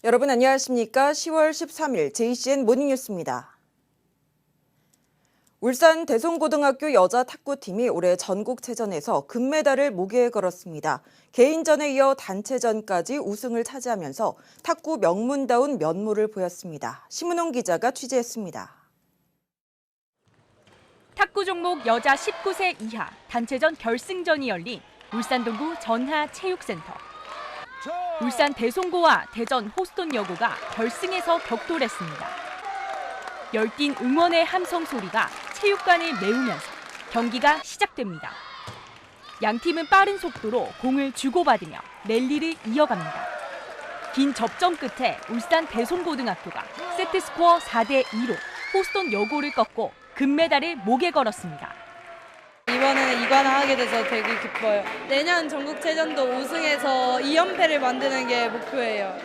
여러분 안녕하십니까? 10월 13일 JCN 모닝뉴스입니다. 울산 대송고등학교 여자 탁구팀이 올해 전국체전에서 금메달을 목에 걸었습니다. 개인전에 이어 단체전까지 우승을 차지하면서 탁구 명문다운 면모를 보였습니다. 심은홍 기자가 취재했습니다. 탁구 종목 여자 19세 이하 단체전 결승전이 열린 울산 동구 전하체육센터. 울산 대송고와 대전 호스톤 여고가 결승에서 격돌했습니다. 열띤 응원의 함성 소리가 체육관을 메우면서 경기가 시작됩니다. 양 팀은 빠른 속도로 공을 주고받으며 랠리를 이어갑니다. 긴 접전 끝에 울산 대송고등학교가 세트스코어 4대2로 호스톤 여고를 꺾고 금메달을 목에 걸었습니다. 이번에는 이관왕하게 돼서 되게 기뻐요. 내년 전국체전도 우승해서 2연패를 만드는 게 목표예요.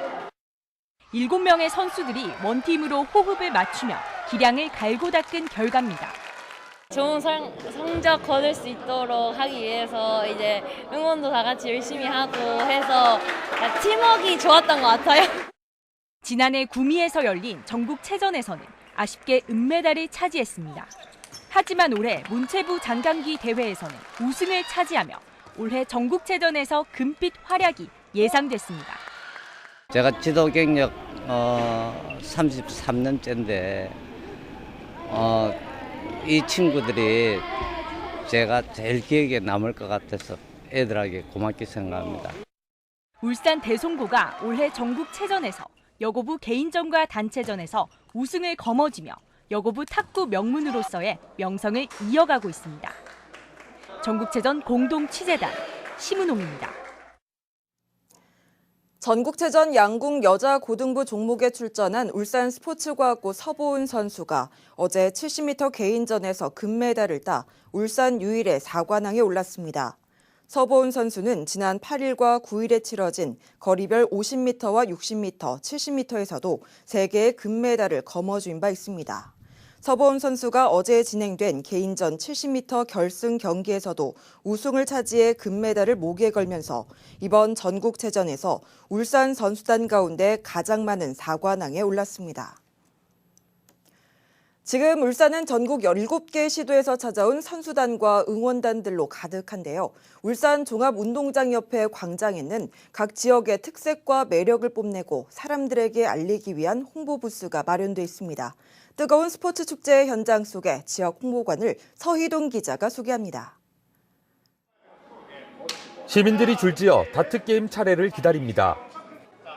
7명의 선수들이 원팀으로 호흡을 맞추며 기량을 갈고 닦은 결과입니다. 좋은 성적 거둘 수 있도록 하기 위해서 이제 응원도 다 같이 열심히 하고 해서 팀워크가 좋았던 것 같아요. 지난해 구미에서 열린 전국체전에서는 아쉽게 은메달을 차지했습니다. 하지만 올해 문체부 장강기 대회에서는 우승을 차지하며 올해 전국체전에서 금빛 활약이 예상됐습니다. 제가 지도 경력 33년째인데 이 친구들이 제가 제일 기억에 남을 것 같아서 애들에게 고맙게 생각합니다. 울산 대송고가 올해 전국체전에서 여고부 개인전과 단체전에서 우승을 거머쥐며 여고부 탁구 명문으로서의 명성을 이어가고 있습니다. 전국체전 공동취재단 심은홍입니다. 전국체전 양궁 여자 고등부 종목에 출전한 울산 스포츠과학고 서보은 선수가 어제 70m 개인전에서 금메달을 따 울산 유일의 4관왕에 올랐습니다. 서보은 선수는 지난 8일과 9일에 치러진 거리별 50m와 60m, 70m에서도 3개의 금메달을 거머쥔 바 있습니다. 서보은 선수가 어제 진행된 개인전 70m 결승 경기에서도 우승을 차지해 금메달을 목에 걸면서 이번 전국체전에서 울산 선수단 가운데 가장 많은 4관왕에 올랐습니다. 지금 울산은 전국 17개 시도에서 찾아온 선수단과 응원단들로 가득한데요. 울산 종합운동장협회 광장에는 각 지역의 특색과 매력을 뽐내고 사람들에게 알리기 위한 홍보 부스가 마련돼 있습니다. 뜨거운 스포츠 축제 현장 속에 지역 홍보관을 서희동 기자가 소개합니다. 시민들이 줄지어 다트게임 차례를 기다립니다.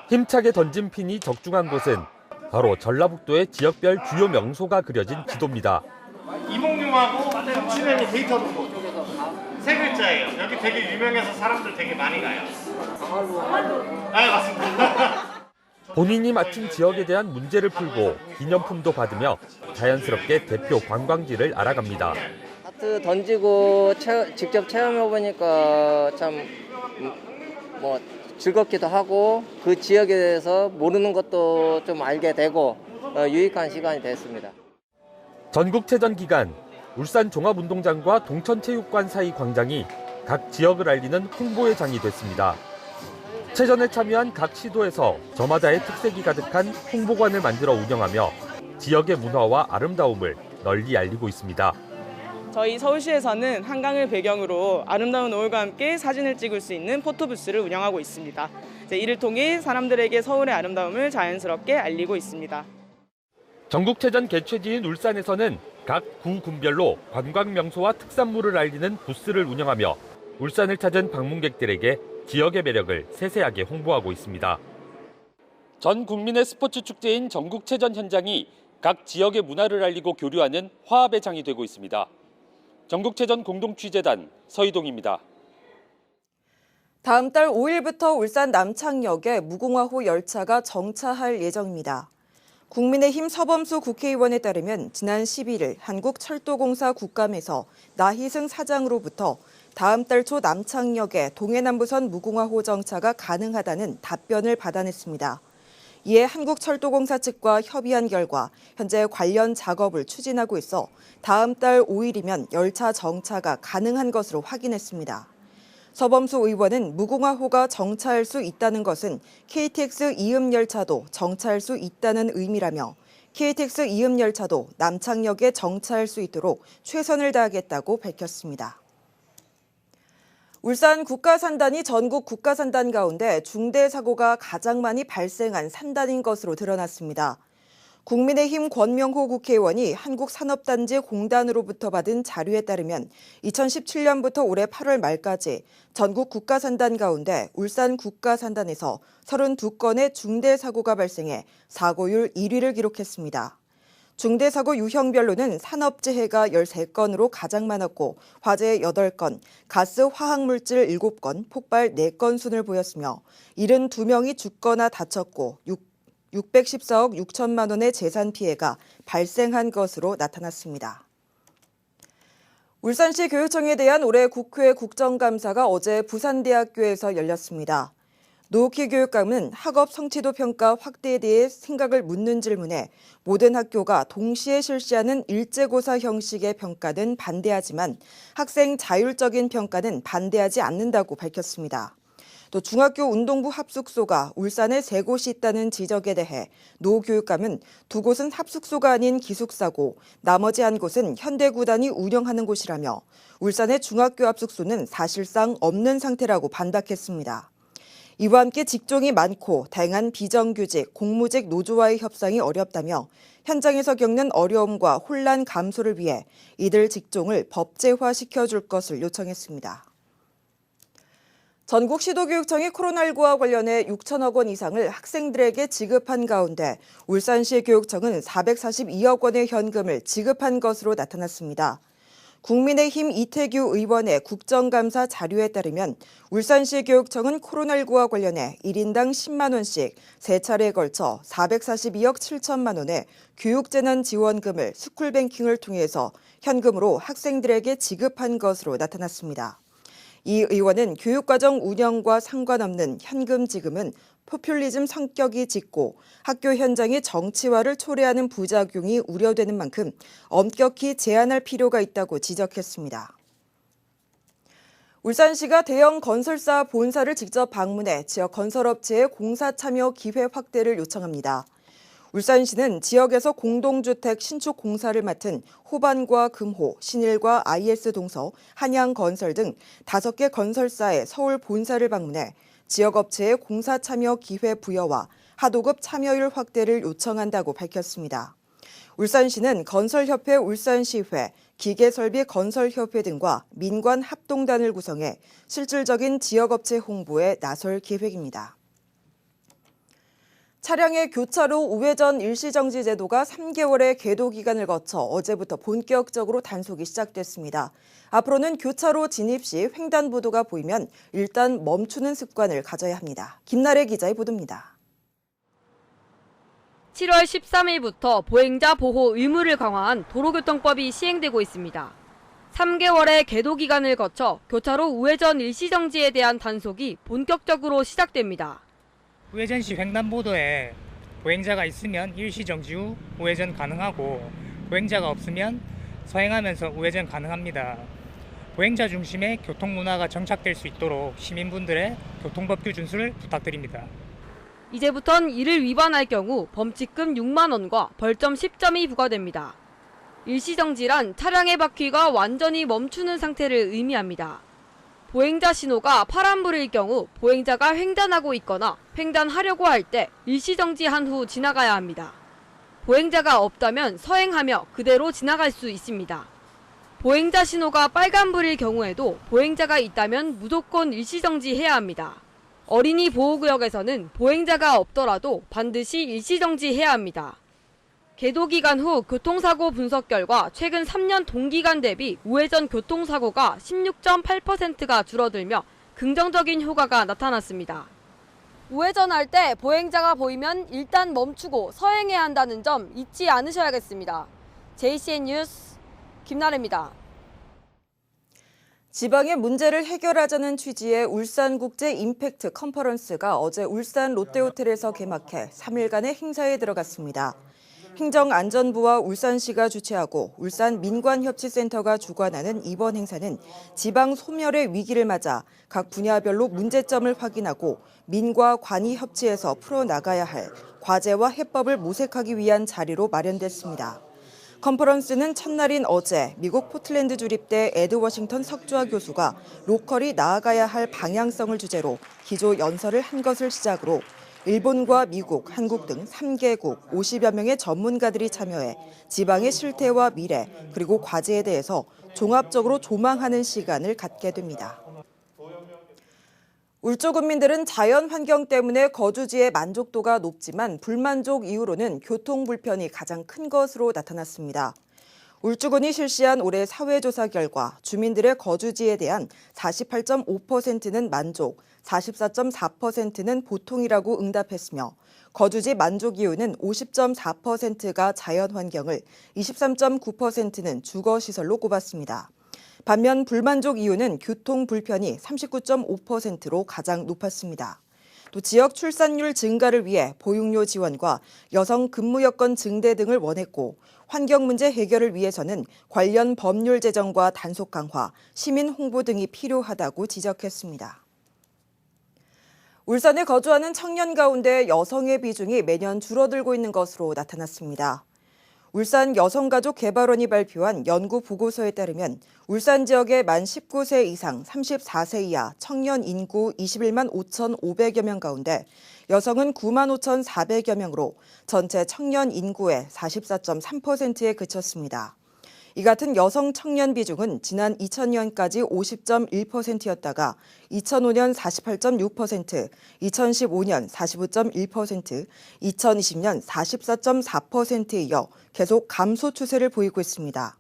힘차게 던진 핀이 적중한 곳은 바로 전라북도의 지역별 주요 명소가 그려진 지도입니다. 이몽룡하고 정치면이 데이터도 세 글자예요. 여기 되게 유명해서 사람들 되게 많이 가요. 네, 맞습니다. 본인이 맡은 지역에 대한 문제를 풀고 기념품도 받으며 자연스럽게 대표 관광지를 알아갑니다. 다트 던지고 직접 체험해보니까 참 즐겁기도 하고 그 지역에 대해서 모르는 것도 좀 알게 되고 유익한 시간이 됐습니다. 전국체전 기간 울산 종합운동장과 동천체육관 사이 광장이 각 지역을 알리는 홍보의 장이 됐습니다. 체전에 참여한 각 시도에서 저마다의 특색이 가득한 홍보관을 만들어 운영하며 지역의 문화와 아름다움을 널리 알리고 있습니다. 저희 서울시에서는 한강을 배경으로 아름다운 노을과 함께 사진을 찍을 수 있는 포토부스를 운영하고 있습니다. 이를 통해 사람들에게 서울의 아름다움을 자연스럽게 알리고 있습니다. 전국체전 개최지인 울산에서는 각 구 군별로 관광 명소와 특산물을 알리는 부스를 운영하며 울산을 찾은 방문객들에게 지역의 매력을 세세하게 홍보하고 있습니다. 전 국민의 스포츠 축제인 전국체전 현장이 각 지역의 문화를 알리고 교류하는 화합의 장이 되고 있습니다. 전국체전 공동취재단 서희동입니다. 다음 달 5일부터 울산 남창역에 무궁화호 열차가 정차할 예정입니다. 국민의힘 서범수 국회의원에 따르면 지난 11일 한국철도공사 국감에서 나희승 사장으로부터 다음 달 초 남창역에 동해남부선 무궁화호 정차가 가능하다는 답변을 받아냈습니다. 이에 한국철도공사 측과 협의한 결과 현재 관련 작업을 추진하고 있어 다음 달 5일이면 열차 정차가 가능한 것으로 확인했습니다. 서범수 의원은 무궁화호가 정차할 수 있다는 것은 KTX 이음열차도 정차할 수 있다는 의미라며 KTX 이음열차도 남창역에 정차할 수 있도록 최선을 다하겠다고 밝혔습니다. 울산 국가산단이 전국 국가산단 가운데 중대 사고가 가장 많이 발생한 산단인 것으로 드러났습니다. 국민의힘 권명호 국회의원이 한국산업단지공단으로부터 받은 자료에 따르면 2017년부터 올해 8월 말까지 전국 국가산단 가운데 울산 국가산단에서 32건의 중대 사고가 발생해 사고율 1위를 기록했습니다. 중대사고 유형별로는 산업재해가 13건으로 가장 많았고 화재 8건, 가스 화학물질 7건, 폭발 4건 순을 보였으며 72명이 죽거나 다쳤고 614억 6천만 원의 재산 피해가 발생한 것으로 나타났습니다. 울산시 교육청에 대한 올해 국회 국정감사가 어제 부산대학교에서 열렸습니다. 노욱희 교육감은 학업 성취도 평가 확대에 대해 생각을 묻는 질문에 모든 학교가 동시에 실시하는 일제고사 형식의 평가는 반대하지만 학생 자율적인 평가는 반대하지 않는다고 밝혔습니다. 또 중학교 운동부 합숙소가 울산에 3곳이 있다는 지적에 대해 노 교육감은 2곳은 합숙소가 아닌 기숙사고 나머지 1곳은 현대구단이 운영하는 곳이라며 울산의 중학교 합숙소는 사실상 없는 상태라고 반박했습니다. 이와 함께 직종이 많고 다양한 비정규직, 공무직 노조와의 협상이 어렵다며 현장에서 겪는 어려움과 혼란 감소를 위해 이들 직종을 법제화시켜줄 것을 요청했습니다. 전국 시도교육청이 코로나19와 관련해 6천억 원 이상을 학생들에게 지급한 가운데 울산시 교육청은 442억 원의 현금을 지급한 것으로 나타났습니다. 국민의힘 이태규 의원의 국정감사 자료에 따르면 울산시 교육청은 코로나19와 관련해 1인당 10만 원씩 3차례에 걸쳐 442억 7천만 원의 교육재난지원금을 스쿨뱅킹을 통해서 현금으로 학생들에게 지급한 것으로 나타났습니다. 이 의원은 교육과정 운영과 상관없는 현금 지급은 포퓰리즘 성격이 짙고 학교 현장의 정치화를 초래하는 부작용이 우려되는 만큼 엄격히 제한할 필요가 있다고 지적했습니다. 울산시가 대형 건설사 본사를 직접 방문해 지역 건설업체의 공사 참여 기회 확대를 요청합니다. 울산시는 지역에서 공동주택 신축 공사를 맡은 호반과 금호, 신일과 IS동서, 한양건설 등 5개 건설사의 서울 본사를 방문해 지역업체의 공사 참여 기회 부여와 하도급 참여율 확대를 요청한다고 밝혔습니다. 울산시는 건설협회 울산시회, 기계설비건설협회 등과 민관 합동단을 구성해 실질적인 지역업체 홍보에 나설 계획입니다. 차량의 교차로 우회전 일시정지 제도가 3개월의 계도 기간을 거쳐 어제부터 본격적으로 단속이 시작됐습니다. 앞으로는 교차로 진입 시 횡단보도가 보이면 일단 멈추는 습관을 가져야 합니다. 김나래 기자의 보도입니다. 7월 13일부터 보행자 보호 의무를 강화한 도로교통법이 시행되고 있습니다. 3개월의 계도 기간을 거쳐 교차로 우회전 일시정지에 대한 단속이 본격적으로 시작됩니다. 우회전 시 횡단보도에 보행자가 있으면 일시정지 후 우회전 가능하고 보행자가 없으면 서행하면서 우회전 가능합니다. 보행자 중심의 교통문화가 정착될 수 있도록 시민분들의 교통법규 준수를 부탁드립니다. 이제부턴 이를 위반할 경우 범칙금 6만 원과 벌점 10점이 부과됩니다. 일시정지란 차량의 바퀴가 완전히 멈추는 상태를 의미합니다. 보행자 신호가 파란불일 경우 보행자가 횡단하고 있거나 횡단하려고 할 때 일시정지한 후 지나가야 합니다. 보행자가 없다면 서행하며 그대로 지나갈 수 있습니다. 보행자 신호가 빨간불일 경우에도 보행자가 있다면 무조건 일시정지해야 합니다. 어린이 보호구역에서는 보행자가 없더라도 반드시 일시정지해야 합니다. 계도 기간 후 교통사고 분석 결과 최근 3년 동기간 대비 우회전 교통사고가 16.8%가 줄어들며 긍정적인 효과가 나타났습니다. 우회전할 때 보행자가 보이면 일단 멈추고 서행해야 한다는 점 잊지 않으셔야겠습니다. JCN 뉴스 김나래입니다. 지방의 문제를 해결하자는 취지의 울산국제 임팩트 컨퍼런스가 어제 울산 롯데호텔에서 개막해 3일간의 행사에 들어갔습니다. 행정안전부와 울산시가 주최하고 울산 민관협치센터가 주관하는 이번 행사는 지방 소멸의 위기를 맞아 각 분야별로 문제점을 확인하고 민과 관이 협치해서 풀어나가야 할 과제와 해법을 모색하기 위한 자리로 마련됐습니다. 컨퍼런스는 첫날인 어제 미국 포틀랜드 주립대 에드 워싱턴 석좌 교수가 로컬이 나아가야 할 방향성을 주제로 기조 연설을 한 것을 시작으로 일본과 미국, 한국 등 3개국 50여 명의 전문가들이 참여해 지방의 실태와 미래 그리고 과제에 대해서 종합적으로 조망하는 시간을 갖게 됩니다. 울주 군민들은 자연 환경 때문에 거주지의 만족도가 높지만 불만족 이유로는 교통 불편이 가장 큰 것으로 나타났습니다. 울주군이 실시한 올해 사회조사 결과 주민들의 거주지에 대한 48.5%는 만족, 44.4%는 보통이라고 응답했으며 거주지 만족 이유는 50.4%가 자연환경을, 23.9%는 주거시설로 꼽았습니다. 반면 불만족 이유는 교통 불편이 39.5%로 가장 높았습니다. 또 지역 출산율 증가를 위해 보육료 지원과 여성 근무 여건 증대 등을 원했고 환경 문제 해결을 위해서는 관련 법률 제정과 단속 강화, 시민 홍보 등이 필요하다고 지적했습니다. 울산에 거주하는 청년 가운데 여성의 비중이 매년 줄어들고 있는 것으로 나타났습니다. 울산 여성가족개발원이 발표한 연구 보고서에 따르면 울산 지역의 만 19세 이상 34세 이하 청년 인구 21만 5,500여 명 가운데 여성은 9만 5,400여 명으로 전체 청년 인구의 44.3%에 그쳤습니다. 이 같은 여성 청년 비중은 지난 2000년까지 50.1%였다가 2005년 48.6%, 2015년 45.1%, 2020년 44.4%에 이어 계속 감소 추세를 보이고 있습니다.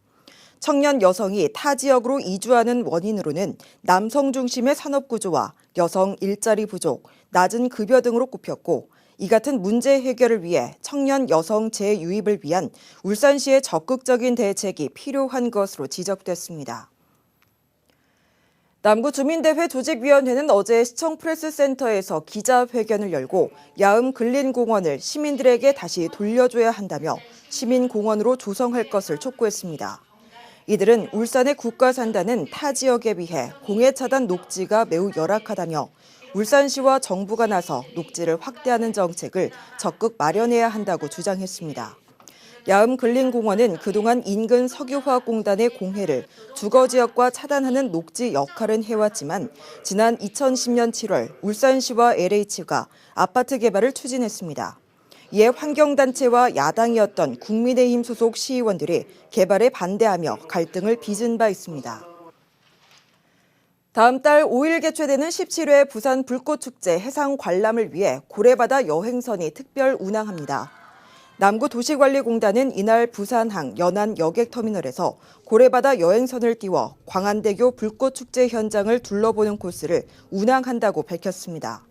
청년 여성이 타 지역으로 이주하는 원인으로는 남성 중심의 산업 구조와 여성 일자리 부족, 낮은 급여 등으로 꼽혔고 이 같은 문제 해결을 위해 청년 여성 재유입을 위한 울산시의 적극적인 대책이 필요한 것으로 지적됐습니다. 남구 주민대회 조직위원회는 어제 시청 프레스센터에서 기자회견을 열고 야음 근린공원을 시민들에게 다시 돌려줘야 한다며 시민공원으로 조성할 것을 촉구했습니다. 이들은 울산의 국가산단은 타 지역에 비해 공해 차단 녹지가 매우 열악하다며 울산시와 정부가 나서 녹지를 확대하는 정책을 적극 마련해야 한다고 주장했습니다. 야음 근린공원은 그동안 인근 석유화학공단의 공해를 주거지역과 차단하는 녹지 역할은 해왔지만 지난 2010년 7월 울산시와 LH가 아파트 개발을 추진했습니다. 이에 환경단체와 야당이었던 국민의힘 소속 시의원들이 개발에 반대하며 갈등을 빚은 바 있습니다. 다음 달 5일 개최되는 17회 부산 불꽃축제 해상 관람을 위해 고래바다 여행선이 특별 운항합니다. 남구도시관리공단은 이날 부산항 연안 여객터미널에서 고래바다 여행선을 띄워 광안대교 불꽃축제 현장을 둘러보는 코스를 운항한다고 밝혔습니다.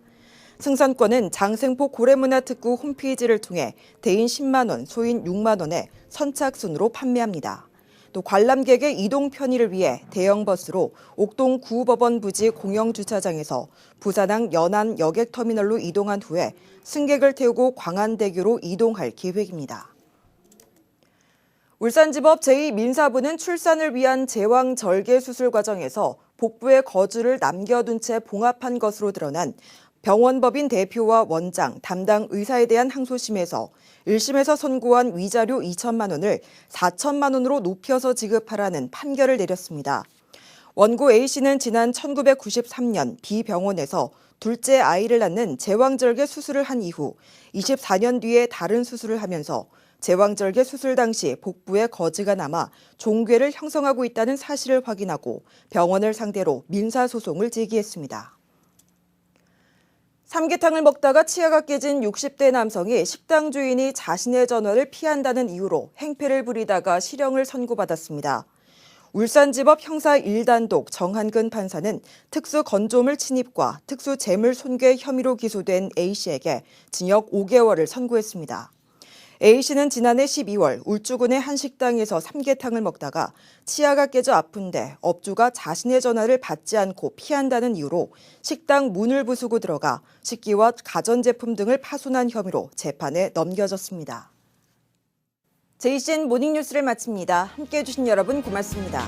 승선권은 장생포 고래문화특구 홈페이지를 통해 대인 10만 원, 소인 6만 원에 선착순으로 판매합니다. 또 관람객의 이동 편의를 위해 대형 버스로 옥동 구법원 부지 공영주차장에서 부산항 연안 여객터미널로 이동한 후에 승객을 태우고 광안대교로 이동할 계획입니다. 울산지법 제2민사부는 출산을 위한 제왕절개 수술 과정에서 복부에 거주를 남겨둔 채 봉합한 것으로 드러난 병원법인 대표와 원장, 담당 의사에 대한 항소심에서 1심에서 선고한 위자료 2천만 원을 4천만 원으로 높여서 지급하라는 판결을 내렸습니다. 원고 A씨는 지난 1993년 B병원에서 둘째 아이를 낳는 제왕절개 수술을 한 이후 24년 뒤에 다른 수술을 하면서 제왕절개 수술 당시 복부에 거지가 남아 종괴를 형성하고 있다는 사실을 확인하고 병원을 상대로 민사소송을 제기했습니다. 삼계탕을 먹다가 치아가 깨진 60대 남성이 식당 주인이 자신의 전화를 피한다는 이유로 행패를 부리다가 실형을 선고받았습니다. 울산지법 형사 1단독 정한근 판사는 특수건조물 침입과 특수재물 손괴 혐의로 기소된 A씨에게 징역 5개월을 선고했습니다. A씨는 지난해 12월 울주군의 한 식당에서 삼계탕을 먹다가 치아가 깨져 아픈데 업주가 자신의 전화를 받지 않고 피한다는 이유로 식당 문을 부수고 들어가 식기와 가전제품 등을 파손한 혐의로 재판에 넘겨졌습니다. JCN 모닝뉴스를 마칩니다. 함께해 주신 여러분 고맙습니다.